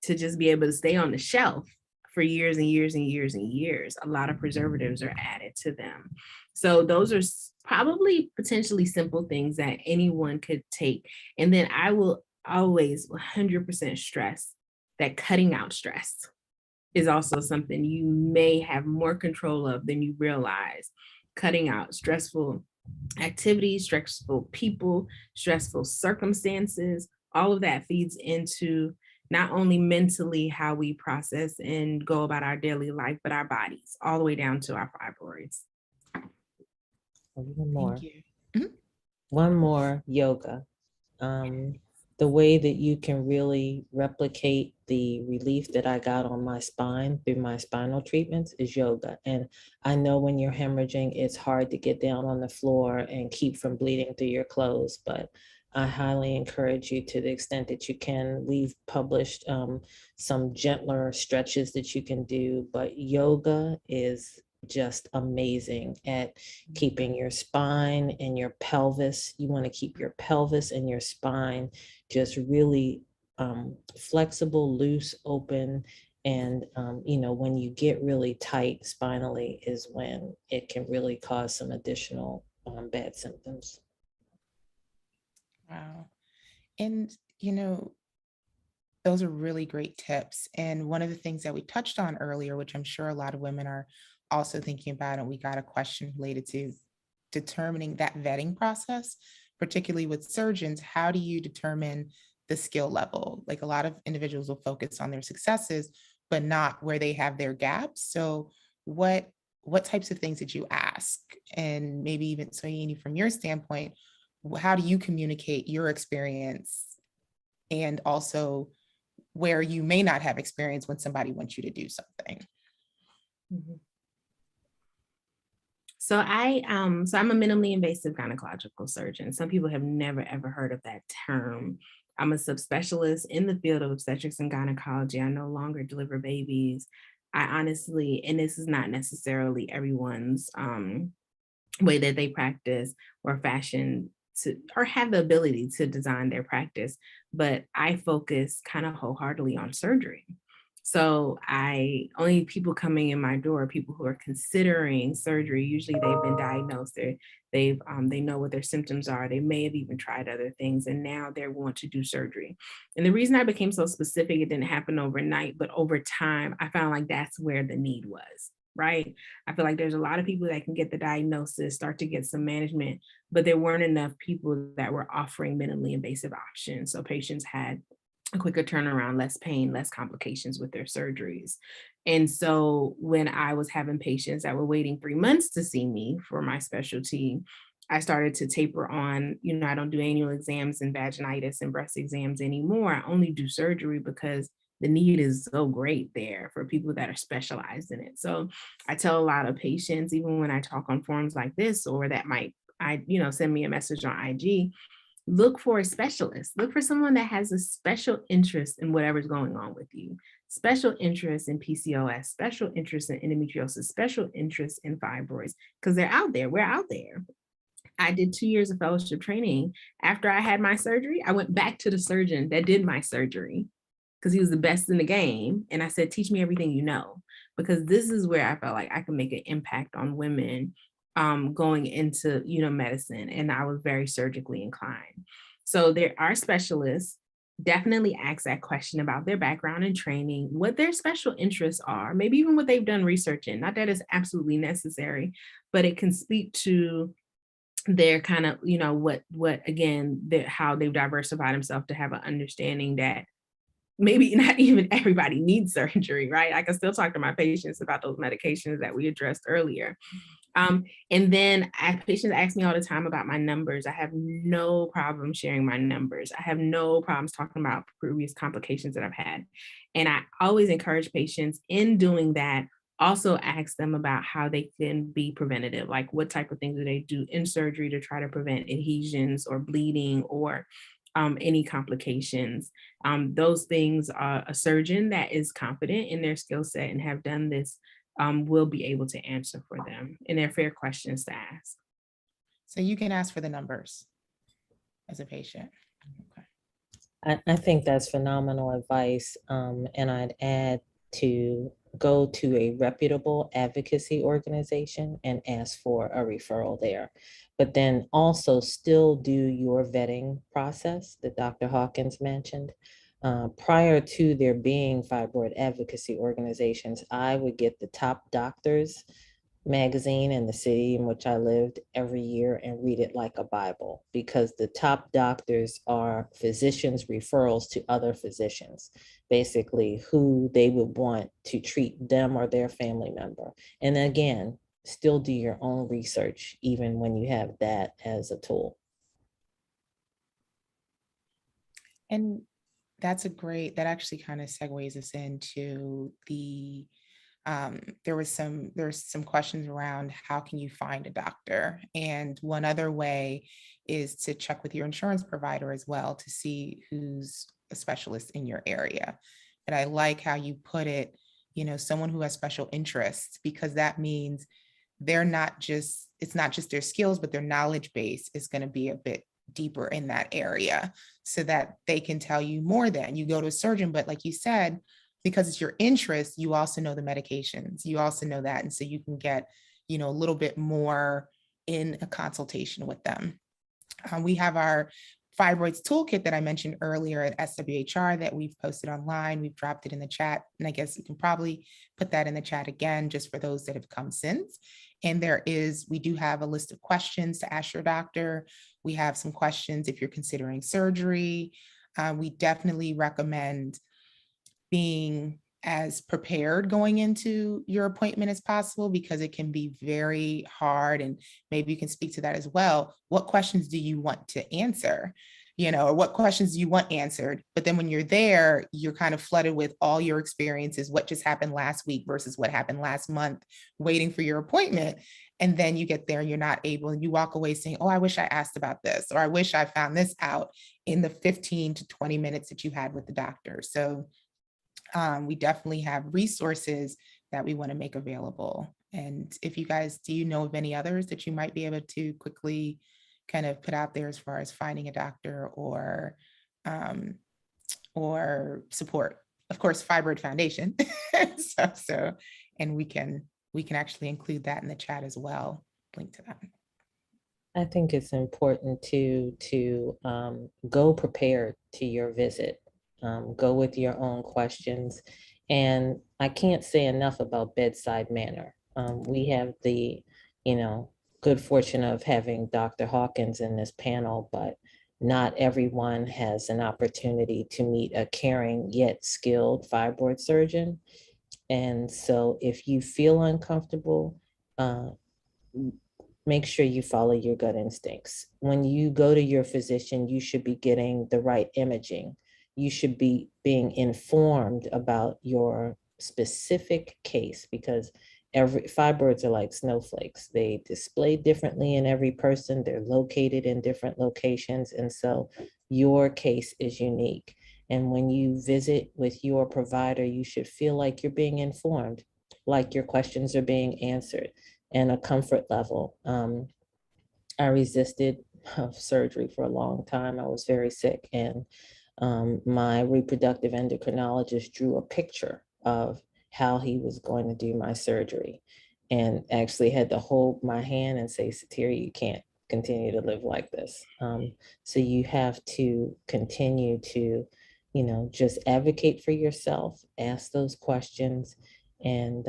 to just be able to stay on the shelf for years and years and years and years, a lot of preservatives are added to them. So those are probably potentially simple things that anyone could take. And then I will always 100% stress that cutting out stress is also something you may have more control of than you realize. Cutting out stressful activities, stressful people, stressful circumstances, all of that feeds into not only mentally how we process and go about our daily life, but our bodies, all the way down to our fibroids. One more. Thank you. Mhm. One more, yoga. The way that you can really replicate the relief that I got on my spine through my spinal treatments is yoga. And I know when you're hemorrhaging, it's hard to get down on the floor and keep from bleeding through your clothes, but I highly encourage you, to the extent that you can. We've published some gentler stretches that you can do, but yoga is just amazing at keeping your spine and your pelvis. You want to keep your pelvis and your spine just really flexible, loose, open. And, when you get really tight spinally is when it can really cause some additional bad symptoms. Wow. And, those are really great tips. And one of the things that we touched on earlier, which I'm sure a lot of women are also thinking about, and we got a question related to determining that vetting process, particularly with surgeons. How do you determine the skill level? Like, a lot of individuals will focus on their successes, but not where they have their gaps. So what types of things did you ask? And maybe even Soyini, from your standpoint, how do you communicate your experience, and also where you may not have experience when somebody wants you to do something? Mm-hmm. So I'm a minimally invasive gynecological surgeon. Some people have never, ever heard of that term. I'm a subspecialist in the field of obstetrics and gynecology. I no longer deliver babies. I honestly, and this is not necessarily everyone's way that they practice or fashion to, or have the ability to design their practice, but I focus kind of wholeheartedly on surgery. So only people coming in my door are people who are considering surgery. Usually they've been diagnosed, they know what their symptoms are. They may have even tried other things, and now they want to do surgery. And the reason I became so specific, it didn't happen overnight, but over time, I found like that's where the need was. Right? I feel like there's a lot of people that can get the diagnosis, start to get some management, but there weren't enough people that were offering minimally invasive options. So patients had a quicker turnaround, less pain, less complications with their surgeries. And so when I was having patients that were waiting 3 months to see me for my specialty, I started to taper on, I don't do annual exams and vaginitis and breast exams anymore. I only do surgery because the need is so great there for people that are specialized in it. So I tell a lot of patients, even when I talk on forums like this, or that might send me a message on IG, look for a specialist. Look for someone that has a special interest in whatever's going on with you. Special interest in PCOS, special interest in endometriosis, special interest in fibroids, because they're out there. We're out there. I did 2 years of fellowship training. After I had my surgery, I went back to the surgeon that did my surgery because he was the best in the game. And I said, teach me everything you know, because this is where I felt like I could make an impact on women going into, medicine. And I was very surgically inclined. So there are specialists. Definitely ask that question about their background and training, what their special interests are, maybe even what they've done research in. Not that it's absolutely necessary, but it can speak to their kind of, how they've diversified themselves to have an understanding that maybe not even everybody needs surgery, right? I can still talk to my patients about those medications that we addressed earlier. And then patients ask me all the time about my numbers. I have no problem sharing my numbers. I have no problems talking about previous complications that I've had. And I always encourage patients in doing that, also ask them about how they can be preventative, like what type of things do they do in surgery to try to prevent adhesions or bleeding or any complications. Those things, a surgeon that is confident in their skill set and have done this will be able to answer for them, and they're fair questions to ask. So you can ask for the numbers as a patient. Okay. I think that's phenomenal advice. And I'd add to go to a reputable advocacy organization and ask for a referral there. But then also still do your vetting process that Dr. Hawkins mentioned. Prior to there being fibroid advocacy organizations, I would get the top doctors magazine in the city in which I lived every year and read it like a Bible, because the top doctors are physicians' referrals to other physicians, basically who they would want to treat them or their family member. And again, still do your own research, even when you have that as a tool. And that actually kind of segues us into there's some questions around how can you find a doctor? And one other way is to check with your insurance provider as well to see who's a specialist in your area. And I like how you put it, someone who has special interests, because that means it's not just their skills, but their knowledge base is going to be a bit deeper in that area so that they can tell you more than you go to a surgeon. But like you said, because it's your interest, you also know the medications, you also know that. And so you can get, a little bit more in a consultation with them. We have our fibroids toolkit that I mentioned earlier at SWHR that we've posted online. We've dropped it in the chat, and I guess we can probably put that in the chat again, just for those that have come since. And we do have a list of questions to ask your doctor. We have some questions if you're considering surgery. We definitely recommend being as prepared going into your appointment as possible, because it can be very hard. And maybe you can speak to that as well. What questions do you want to answer? Or what questions do you want answered? But then when you're there, you're kind of flooded with all your experiences, what just happened last week versus what happened last month, waiting for your appointment. And then you get there and you're not able, and you walk away saying, oh, I wish I asked about this, or I wish I found this out in the 15 to 20 minutes that you had with the doctor. So we definitely have resources that we want to make available. And if you guys, do you know of any others that you might be able to quickly kind of put out there as far as finding a doctor or support? Of course, Fibroid Foundation. And we can actually include that in the chat as well, link to that. I think it's important to go prepared to your visit. Go with your own questions. And I can't say enough about bedside manner. We have the, good fortune of having Dr. Hawkins in this panel, but not everyone has an opportunity to meet a caring yet skilled fibroid surgeon. And so if you feel uncomfortable, make sure you follow your gut instincts. When you go to your physician, you should be getting the right imaging. You should be being informed about your specific case, because every fibroids are like snowflakes. They display differently in every person. They're located in different locations. And so your case is unique. And when you visit with your provider, you should feel like you're being informed, like your questions are being answered, and a comfort level. I resisted surgery for a long time. I was very sick, and my reproductive endocrinologist drew a picture of how he was going to do my surgery, and actually had to hold my hand and say, Satira, you can't continue to live like this. So you have to continue to, just advocate for yourself, ask those questions, and,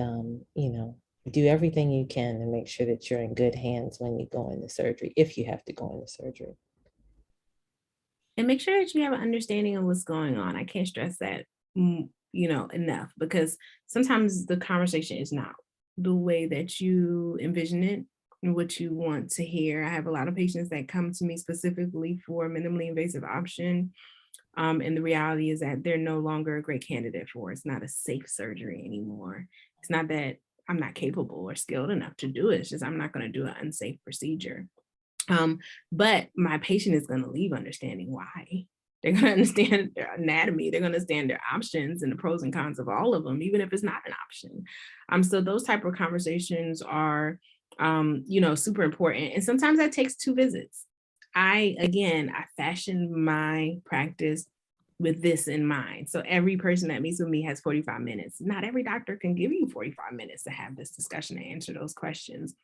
do everything you can to make sure that you're in good hands when you go into surgery, if you have to go into surgery. And make sure that you have an understanding of what's going on. I can't stress that, enough, because sometimes the conversation is not the way that you envision it and what you want to hear. I have a lot of patients that come to me specifically for minimally invasive option. And the reality is that they're no longer a great candidate for it. It's not a safe surgery anymore. It's not that I'm not capable or skilled enough to do it. It's just I'm not going to do an unsafe procedure. But my patient is going to leave understanding why. They're going to understand their anatomy. They're going to understand their options and the pros and cons of all of them, even if it's not an option. So those type of conversations are, super important. And sometimes that takes 2 visits. I fashion my practice with this in mind. So every person that meets with me has 45 minutes. Not every doctor can give you 45 minutes to have this discussion and answer those questions,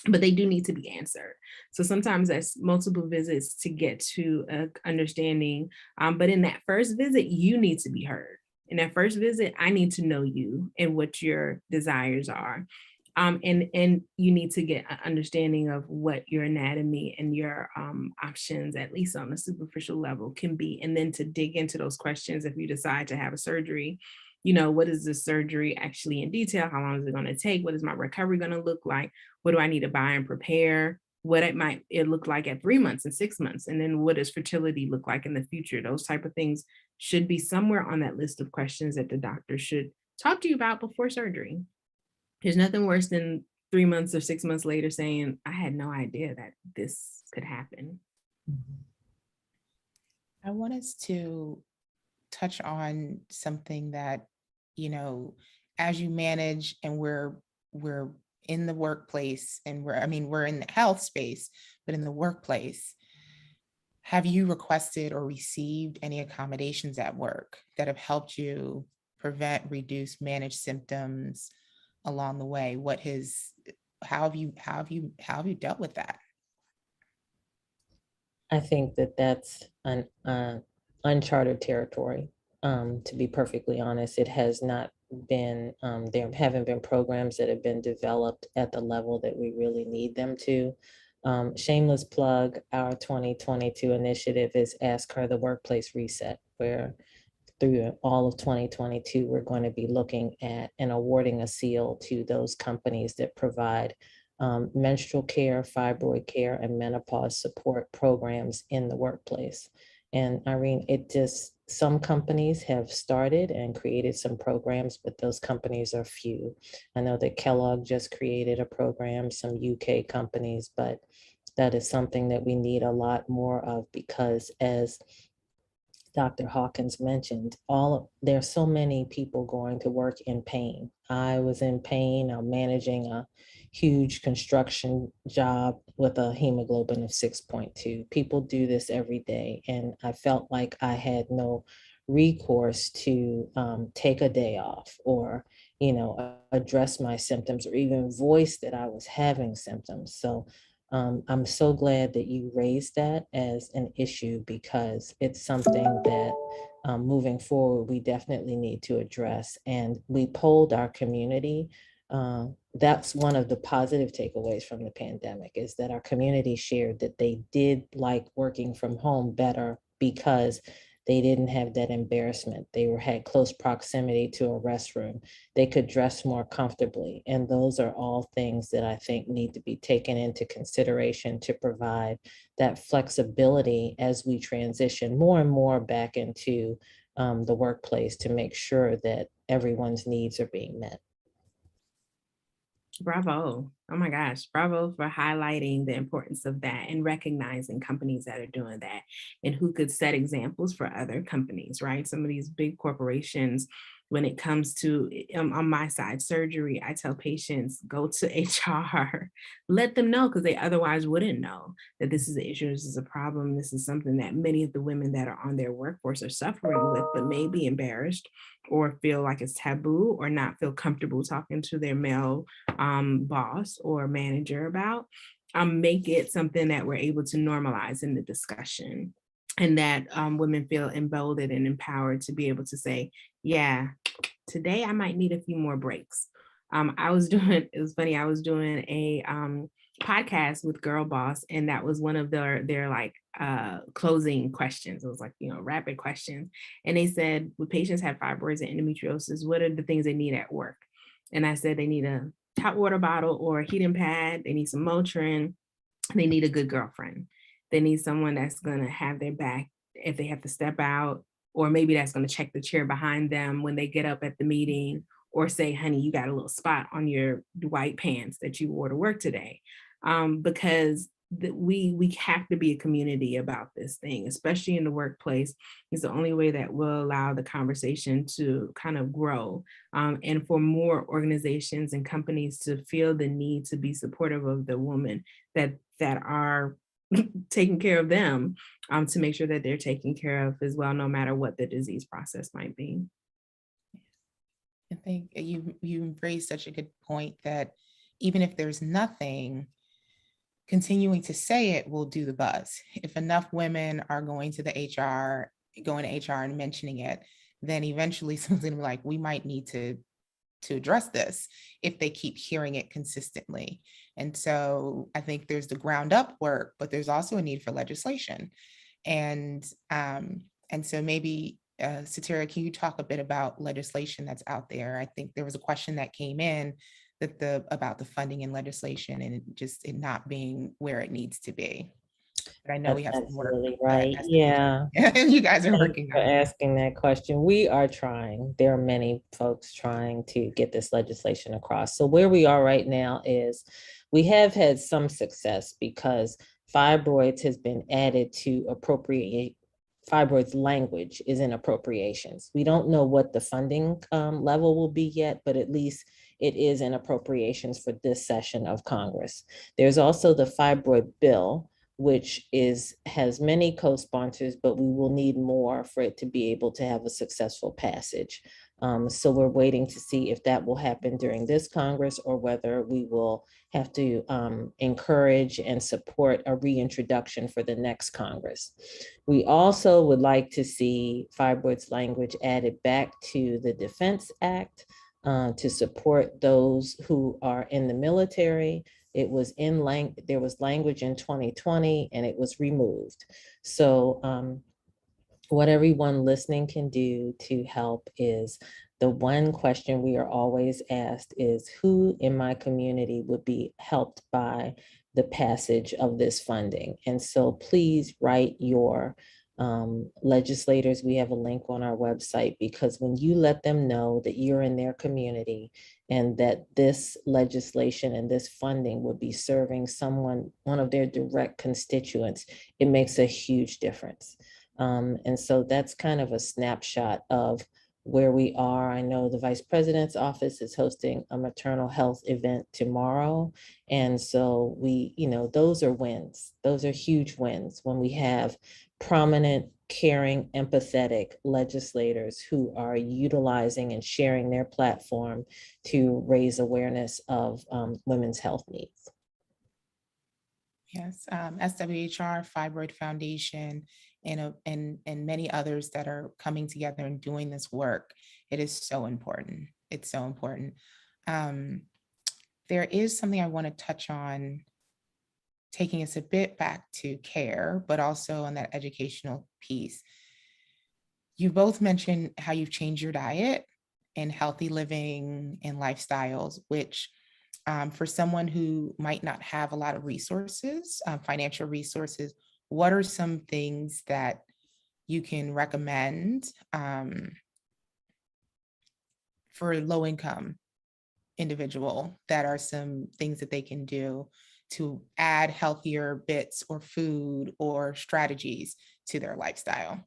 but they do need to be answered. So sometimes that's multiple visits to get to an understanding. But in that first visit, you need to be heard. In that first visit, I need to know you and what your desires are. And you need to get an understanding of what your anatomy and your options, at least on a superficial level, can be. And then to dig into those questions if you decide to have a surgery. What is the surgery actually in detail? How long is it going to take? What is my recovery going to look like? What do I need to buy and prepare? What it look like at 3 months and 6 months? And then what does fertility look like in the future? Those type of things should be somewhere on that list of questions that the doctor should talk to you about before surgery. There's nothing worse than 3 months or 6 months later saying, I had no idea that this could happen. I want us to touch on something that, as you manage, and we're in the workplace, and we're in the health space, but in the workplace, have you requested or received any accommodations at work that have helped you prevent, reduce, manage symptoms along the way? How have you dealt with that? I think that that's an uncharted territory. To be perfectly honest, it has not been, there haven't been programs that have been developed at the level that we really need them to. Shameless plug, our 2022 initiative is Ask Her the Workplace Reset, where through all of 2022, we're going to be looking at and awarding a seal to those companies that provide menstrual care, fibroid care, and menopause support programs in the workplace. And Irene, some companies have started and created some programs, but those companies are few. I know that Kellogg just created a program, some UK companies, but that is something that we need a lot more of, because as Dr. Hawkins mentioned, there are so many people going to work in pain. I was in pain. I'm managing a huge construction job with a hemoglobin of 6.2. People do this every day. And I felt like I had no recourse to take a day off, or, address my symptoms, or even voice that I was having symptoms. So I'm so glad that you raised that as an issue, because it's something that moving forward, we definitely need to address. And we polled our community. That's one of the positive takeaways from the pandemic, is that our community shared that they did like working from home better because they didn't have that embarrassment. They had close proximity to a restroom. They could dress more comfortably. And those are all things that I think need to be taken into consideration to provide that flexibility as we transition more and more back into the workplace, to make sure that everyone's needs are being met. Bravo. Oh my gosh. Bravo for highlighting the importance of that and recognizing companies that are doing that and who could set examples for other companies, right? Some of these big corporations, when it comes to on my side, surgery, I tell patients, go to HR, let them know because they otherwise wouldn't know that this is an issue, this is a problem, this is something that many of the women that are on their workforce are suffering with, but may be embarrassed or feel like it's taboo or not feel comfortable talking to their male boss or manager about, make it something that we're able to normalize in the discussion and that women feel emboldened and empowered to be able to say, yeah, today I might need a few more breaks. It was funny, I was doing a podcast with Girl Boss, and that was one of their like closing questions. It was like, rapid questions. And they said, when patients have fibroids and endometriosis, what are the things they need at work? And I said, they need a hot water bottle or a heating pad. They need some Motrin. They need a good girlfriend. They need someone that's going to have their back if they have to step out, or maybe that's going to check the chair behind them when they get up at the meeting, or say, honey, you got a little spot on your white pants that you wore to work today. Because we have to be a community about this thing, especially in the workplace. It's the only way that will allow the conversation to kind of grow, and for more organizations and companies to feel the need to be supportive of the woman that are taking care of them, to make sure that they're taken care of as well, no matter what the disease process might be. I think you raised such a good point that even if there's nothing, continuing to say it will do the buzz. If enough women are going to HR and mentioning it, then eventually someone's gonna be like, we might need to address this if they keep hearing it consistently. And so I think there's the ground up work, but there's also a need for legislation. And so maybe Satira, can you talk a bit about legislation that's out there? I think there was a question that came in about the funding and legislation and it not being where it needs to be. But I know we have some work. Absolutely right. Yeah. You guys are working on it. For asking that question. We are trying. There are many folks trying to get this legislation across. So where we are right now is we have had some success because fibroids has been added to appropriate. Fibroids language is in appropriations. We don't know what the funding level will be yet, but at least it is in appropriations for this session of Congress. There's also the fibroid bill, which has many co-sponsors, but we will need more for it to be able to have a successful passage. So we're waiting to see if that will happen during this Congress or whether we will have to encourage and support a reintroduction for the next Congress. We also would like to see fibroids language added back to the Defense Act to support those who are in the military. It was there was language in 2020 and it was removed. So what everyone listening can do to help is, the one question we are always asked is, who in my community would be helped by the passage of this funding? And so please write your legislators. We have a link on our website, because when you let them know that you're in their community and that this legislation and this funding would be serving one of their direct constituents, it makes a huge difference. And so that's kind of a snapshot of where we are. I know the Vice President's office is hosting a maternal health event tomorrow. And so those are wins. Those are huge wins when we have prominent, caring, empathetic legislators who are utilizing and sharing their platform to raise awareness of women's health needs. Yes, SWHR, Fibroid Foundation, and many others that are coming together and doing this work. It is so important. It's so important. There is something I want to touch on, taking us a bit back to care, but also on that educational piece. You both mentioned how you've changed your diet and healthy living and lifestyles, which for someone who might not have a lot of resources, financial resources, what are some things that you can recommend for low income individual that are some things that they can do to add healthier bits or food or strategies to their lifestyle?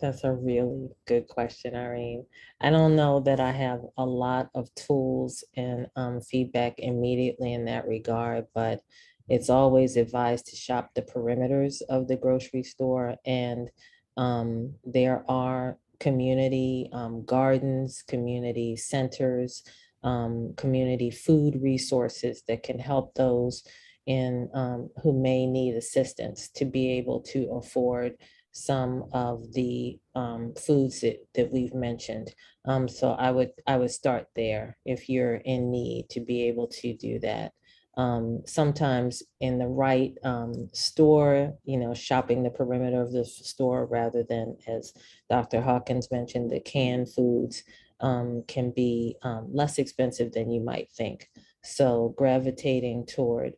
That's a really good question, Irene. I don't know that I have a lot of tools and feedback immediately in that regard, but it's always advised to shop the perimeters of the grocery store. And there are community gardens, community centers, community food resources that can help those in who may need assistance to be able to afford some of the foods that we've mentioned. So I would start there if you're in need to be able to do that. Sometimes in the right store, shopping the perimeter of the store rather than, as Dr. Hawkins mentioned, the canned foods can be less expensive than you might think. So gravitating toward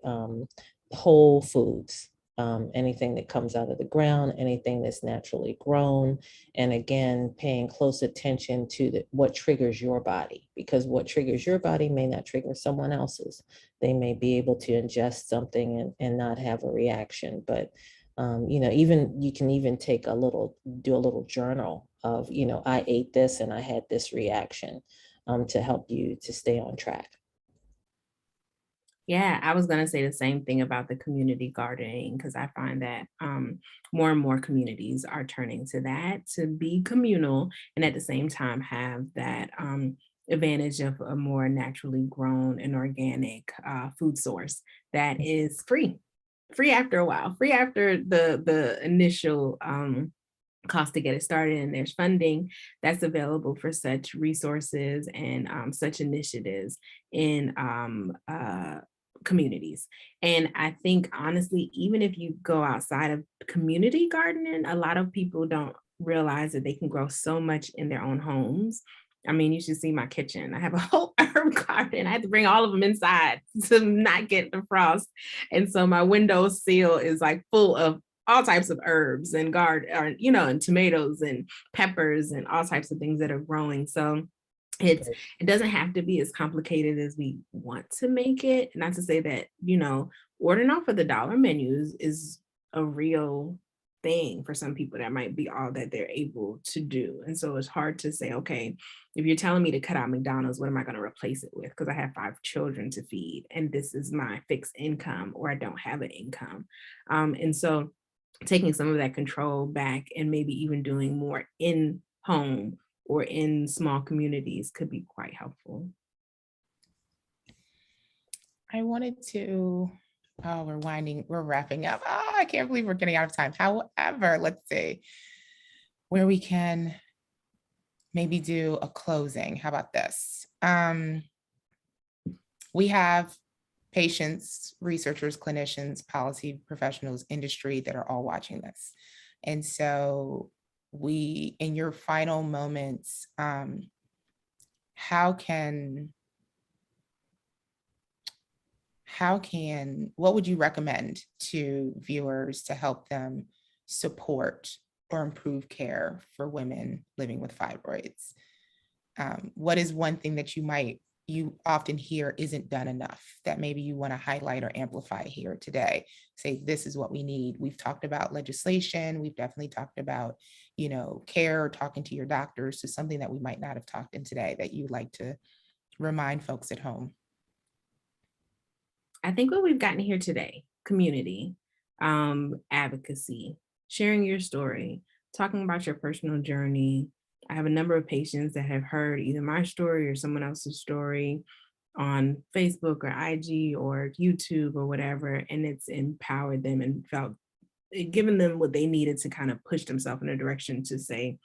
whole foods, anything that comes out of the ground, anything that's naturally grown. And again, paying close attention to what triggers your body, because what triggers your body may not trigger someone else's. They may be able to ingest something and not have a reaction. But, even you can even do a little journal of, I ate this and I had this reaction to help you to stay on track. Yeah, I was going to say the same thing about the community gardening, because I find that more and more communities are turning to that to be communal and at the same time have that advantage of a more naturally grown and organic food source that is free after a while, free after the initial cost to get it started, and there's funding that's available for such resources and such initiatives in communities. And I think honestly, even if you go outside of community gardening, a lot of people don't realize that they can grow so much in their own homes. I mean, you should see my kitchen. I have a whole herb garden. I had to bring all of them inside to not get the frost. And so my window sill is like full of all types of herbs and and tomatoes and peppers and all types of things that are growing. So it doesn't have to be as complicated as we want to make it. Not to say that, ordering off of the dollar menus is a real thing for some people. That might be all that they're able to do. And so it's hard to say, okay, if you're telling me to cut out McDonald's, what am I going to replace it with? Because I have 5 children to feed and this is my fixed income, or I don't have an income. And so taking some of that control back and maybe even doing more in home or in small communities could be quite helpful. I wanted to, we're wrapping up. I can't believe we're getting out of time. However, let's see where we can maybe do a closing. How about this? We have patients, researchers, clinicians, policy professionals, industry that are all watching this. And so in your final moments, what would you recommend to viewers to help them support or improve care for women living with fibroids? What is one thing that you often hear isn't done enough that maybe you want to highlight or amplify here today? Say, this is what we need. We've talked about legislation. We've definitely talked about, care, talking to your doctors. So something that we might not have talked in today that you'd like to remind folks at home. I think what we've gotten here today, community, advocacy, sharing your story, talking about your personal journey. I have a number of patients that have heard either my story or someone else's story on Facebook or IG or YouTube or whatever, and it's empowered them and given them what they needed to kind of push themselves in a direction to say,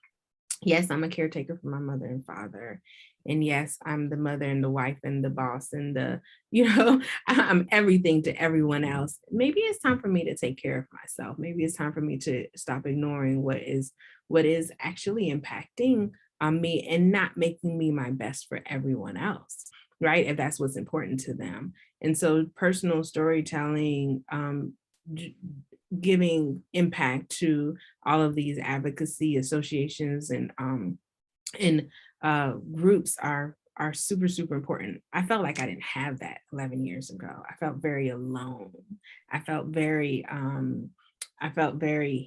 yes, I'm a caretaker for my mother and father. And yes, I'm the mother and the wife and the boss and I'm everything to everyone else. Maybe it's time for me to take care of myself. Maybe it's time for me to stop ignoring what is actually impacting me and not making me my best for everyone else, right? If that's what's important to them. And so personal storytelling, giving impact to all of these advocacy associations and groups are super, super important. I felt like I didn't have that 11 years ago. I felt very alone. I felt very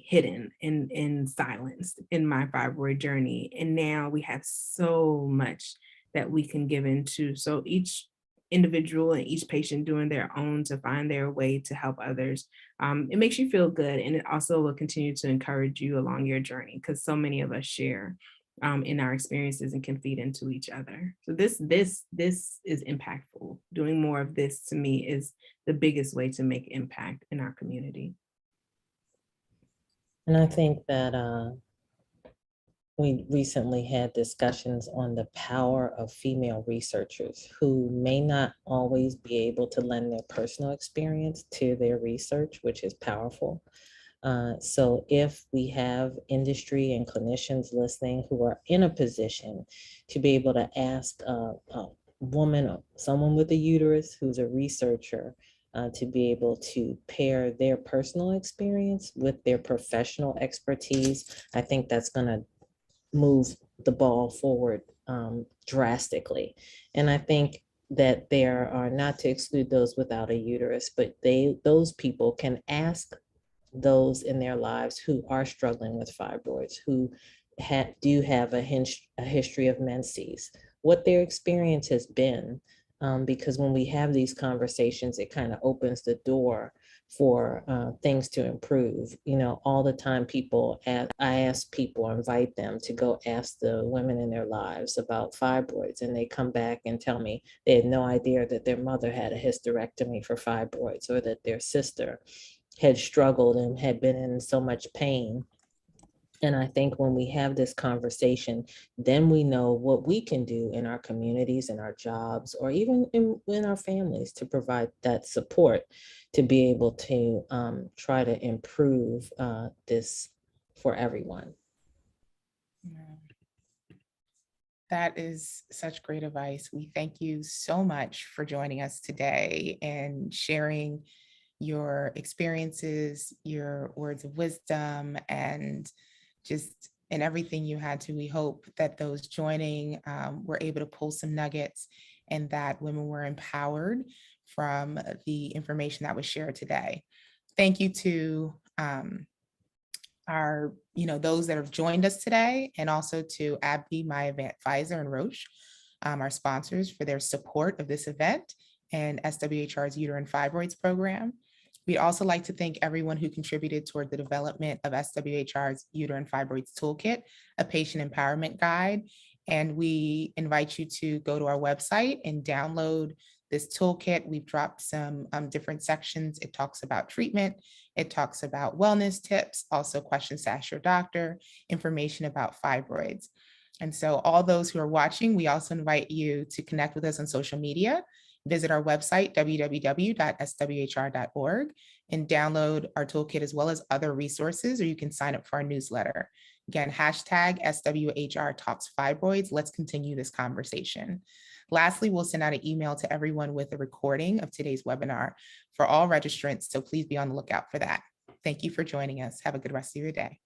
hidden and silenced in my fibroid journey. And now we have so much that we can give into. So each individual and each patient doing their own to find their way to help others. It makes you feel good. And it also will continue to encourage you along your journey, because so many of us share in our experiences and can feed into each other. So this is impactful. Doing more of this, to me, is the biggest way to make impact in our community. And I think that we recently had discussions on the power of female researchers who may not always be able to lend their personal experience to their research, which is powerful. So if we have industry and clinicians listening who are in a position to be able to ask a woman or someone with a uterus who's a researcher to be able to pair their personal experience with their professional expertise, I think that's going to move the ball forward drastically. And I think that there are, not to exclude those without a uterus, but those people can ask those in their lives who are struggling with fibroids, who do have a history of menses, what their experience has been. Because when we have these conversations, it kind of opens the door for things to improve. You know, all the time I ask people, invite them to go ask the women in their lives about fibroids, and they come back and tell me they had no idea that their mother had a hysterectomy for fibroids, or that their sister had struggled and had been in so much pain. And I think when we have this conversation, then we know what we can do in our communities, in our jobs, or even in our families to provide that support to be able to try to improve this for everyone. That is such great advice. We thank you so much for joining us today and sharing your experiences, your words of wisdom, and just in everything you had to. We hope that those joining were able to pull some nuggets and that women were empowered from the information that was shared today. Thank you to those that have joined us today, and also to AbbVie, Myovant, Pfizer, and Roche, our sponsors, for their support of this event and SWHR's Uterine Fibroids program. We'd also like to thank everyone who contributed toward the development of SWHR's Uterine Fibroids Toolkit, a patient empowerment guide. And we invite you to go to our website and download this toolkit. We've dropped some different sections. It talks about treatment. It talks about wellness tips, also questions to ask your doctor, information about fibroids. And so all those who are watching, we also invite you to connect with us on social media. Visit our website, www.swhr.org, and download our toolkit as well as other resources, or you can sign up for our newsletter. Again, hashtag SWHR Talks Fibroids. Let's continue this conversation. Lastly, we'll send out an email to everyone with a recording of today's webinar for all registrants, so please be on the lookout for that. Thank you for joining us. Have a good rest of your day.